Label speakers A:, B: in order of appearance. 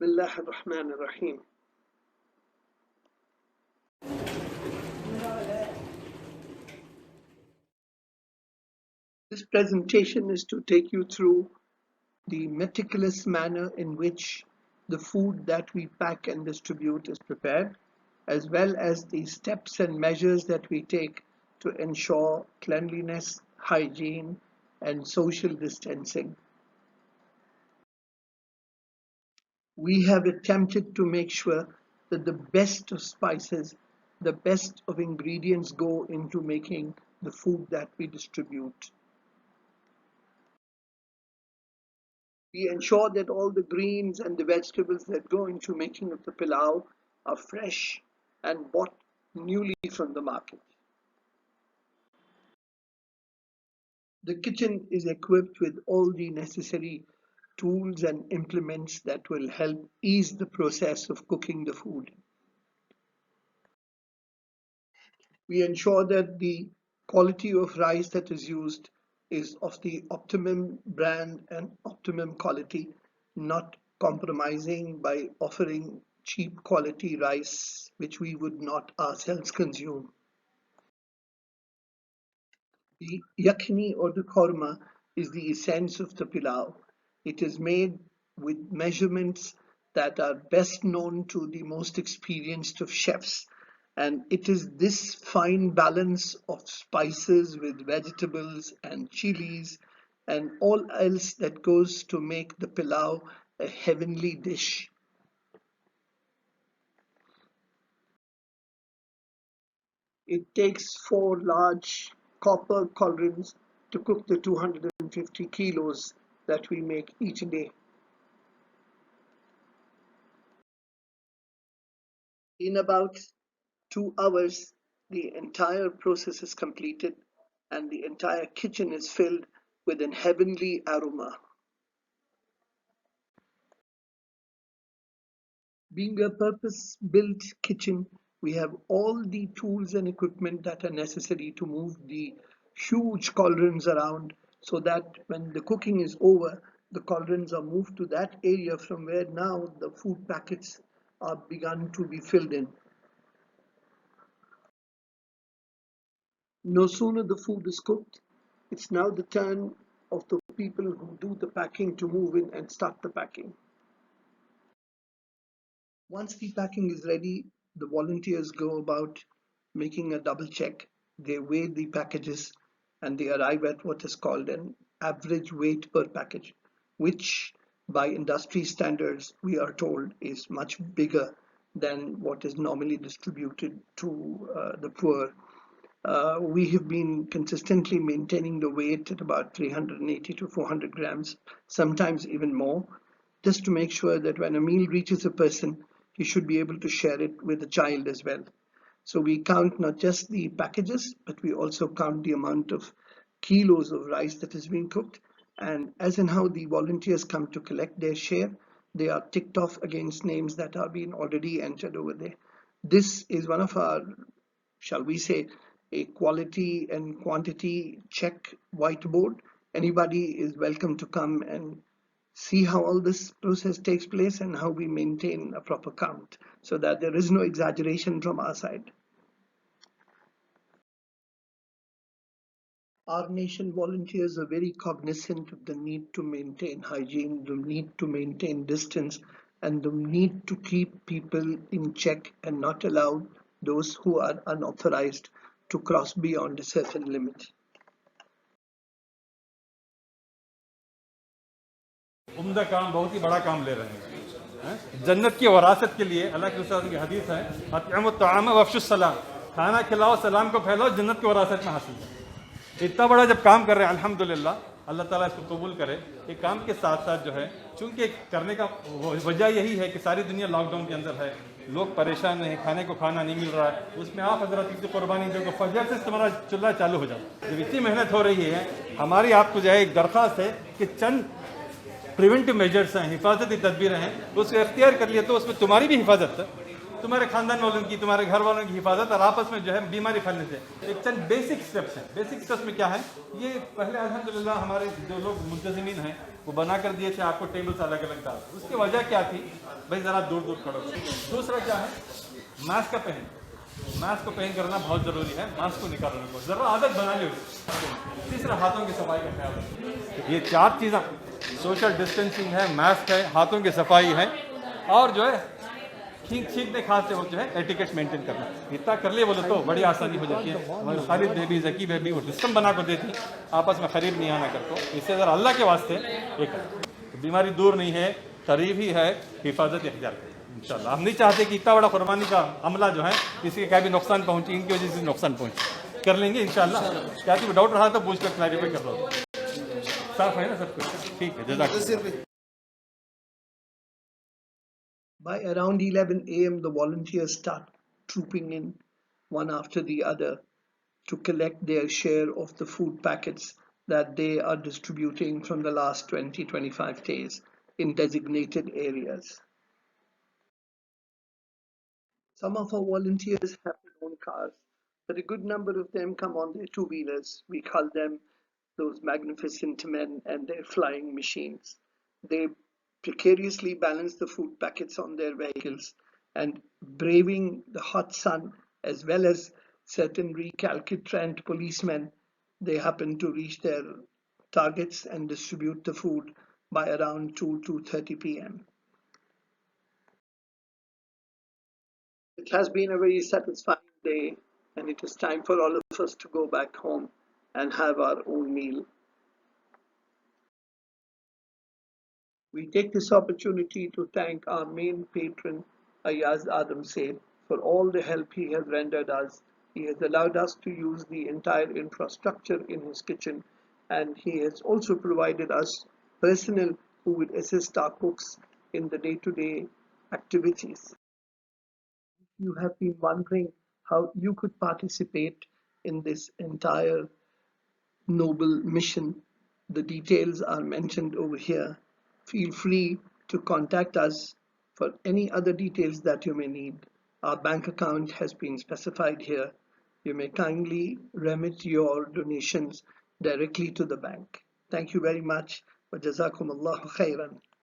A: Bismillah ar-Rahman ar-Rahim. This presentation is to take you through the meticulous manner in which the food that we pack and distribute is prepared, as well as the steps and measures that we take to ensure cleanliness, hygiene, and social distancing. We have attempted to make sure that the best of spices, the best of ingredients go into making the food that we distribute. We ensure that all the greens and the vegetables that go into making of the pilau are fresh and bought newly from the market. The kitchen is equipped with all the necessary tools and implements that will help ease the process of cooking the food. We ensure that the quality of rice that is used is of the optimum brand and optimum quality, not compromising by offering cheap quality rice which we would not ourselves consume. The yakhni or the korma is the essence of the pilau. It is made with measurements that are best known to the most experienced of chefs. And it is this fine balance of spices with vegetables and chilies and all else that goes to make the pilau a heavenly dish. It takes 4 large copper cauldrons to cook the 250 kilos that we make each day. In about 2 hours, the entire process is completed and the entire kitchen is filled with an heavenly aroma. Being a purpose-built kitchen, we have all the tools and equipment that are necessary to move the huge cauldrons around so that when the cooking is over, the cauldrons are moved to that area from where now the food packets are begun to be filled in. No sooner the food is cooked, it's now the turn of the people who do the packing to move in and start the packing. Once the packing is ready, the volunteers go about making a double check. They weigh the packages and they arrive at what is called an average weight per package, which by industry standards, we are told is much bigger than what is normally distributed to the poor. We have been consistently maintaining the weight at about 380 to 400 grams, sometimes even more, just to make sure that when a meal reaches a person, he should be able to share it with a child as well. So we count not just the packages, but we also count the amount of kilos of rice that is being cooked. And as in how the volunteers come to collect their share, they are ticked off against names that are being already entered over there. This is one of our, shall we say, a quality and quantity check whiteboard. Anybody is welcome to come and see how all this process takes place and how we maintain a proper count so that there is no exaggeration from our side. Our nation volunteers are very cognizant of the need to maintain hygiene, the need to maintain distance, and the need to keep people in check and not allow those who are unauthorized to cross beyond a certain limit.
B: उम्दा काम, बहुत ही बड़ा काम ले रहे हैं। जन्नत की वरासत के लिए अल्लाह के रसूल की हदीस है, अतअमु तआम वअफ्शुस सलाम, खाना खिलाओ, सलाम को फैलाओ, जन्नत की वरासत में हासिल है। इतना बड़ा जब काम कर रहे हैं, अल्हम्दुलिल्लाह, अल्लाह ताला इसको कबूल करे। एक काम के साथ साथ जो है, चूंकि करने का वजह यही है कि सारी दुनिया लॉकडाउन के अंदर है, लोग परेशान हैं, खाने को खाना नहीं मिल रहा है, उसमें आप हजरत की कुर्बानी जो फजर से तुम्हारा चूल्हा चालू हो जाए। जब इतनी मेहनत हो रही है, हमारी आपको जो है एक दरख्वास्त है कि चंद प्रिवेंटिव मेजर्स हैं, हिफाजती तदबीरें हैं, उसको इख्तियार कर लिया तो उसमें तुम्हारी भी हिफाजत है तुम्हारे खानदान वालों की, तुम्हारे घर वालों की हिफाजत और आपस में जो है बीमारी फैलने से। एक चंद बेसिक स्टेप्स हैं। बेसिक स्टेप्स में क्या है, ये पहले अल्हम्दुलिल्लाह हमारे जो लोग मुंतज़िमीन हैं वो बना कर दिए थे आपको टेबल्स अलग अलग डाल। उसकी वजह क्या थी भाई, ज़रा दूर दूर खड़ो। दूसरा क्या है, मास्क का पहन, मास्क को पहन करना बहुत ज़रूरी है। मास्क को निकालने को ज़रा आदत बना लो। तीसरा, हाथों की सफाई का ख्याल रखें। ये चार चीज़ें, सोशल डिस्टेंसिंग है, मास्क है, हाथों की सफाई है, और जो है छींकने खांसते वक्त जो है एटिकेट मेंटेन करना। इतना कर लिए बोले तो बड़ी आसानी हो जाती है। हमारे खालिद बेबी, जकी बेबी वो सिस्टम बना कर देती, आपस में करीब नहीं आना करते। इससे ज़रा अल्लाह के वास्ते एक बीमारी दूर नहीं है, करीब ही है, हिफाजत इख्तियार करें इंशाल्लाह। हम नहीं चाहते कि इतना बड़ा कुर्बानी का अमला जो है किसी का भी नुकसान पहुँचे, इनकी वजह से नुकसान पहुँचे। कर लेंगे इंशाल्लाह। क्या कि डाउट रहा तो पूछ कर क्लैरिफाई कर लो। साफ है ना सब कुछ? ठीक है, जज़ाकल्लाह।
A: By around 11 a.m., the volunteers start trooping in one after the other to collect their share of the food packets that they are distributing from the last 20-25 days in designated areas. Some of our volunteers have their own cars, but a good number of them come on their two-wheelers. We call them those magnificent men and their flying machines. They precariously balance the food packets on their vehicles and braving the hot sun as well as certain recalcitrant policemen, they happen to reach their targets and distribute the food by around 2:30 p.m. It has been a very satisfying day, and it is time for all of us to go back home and have our own meal. We take this opportunity to thank our main patron, Ayaz Adam Said, for all the help he has rendered us. He has allowed us to use the entire infrastructure in his kitchen, and he has also provided us personnel who will assist our cooks in the day-to-day activities. You have been wondering how you could participate in this entire noble mission, the details are mentioned over here. Feel free to contact us for any other details that you may need. Our bank account has been specified here. You may kindly remit your donations directly to the bank. Thank you very much. Wa jazakumullahu khairan.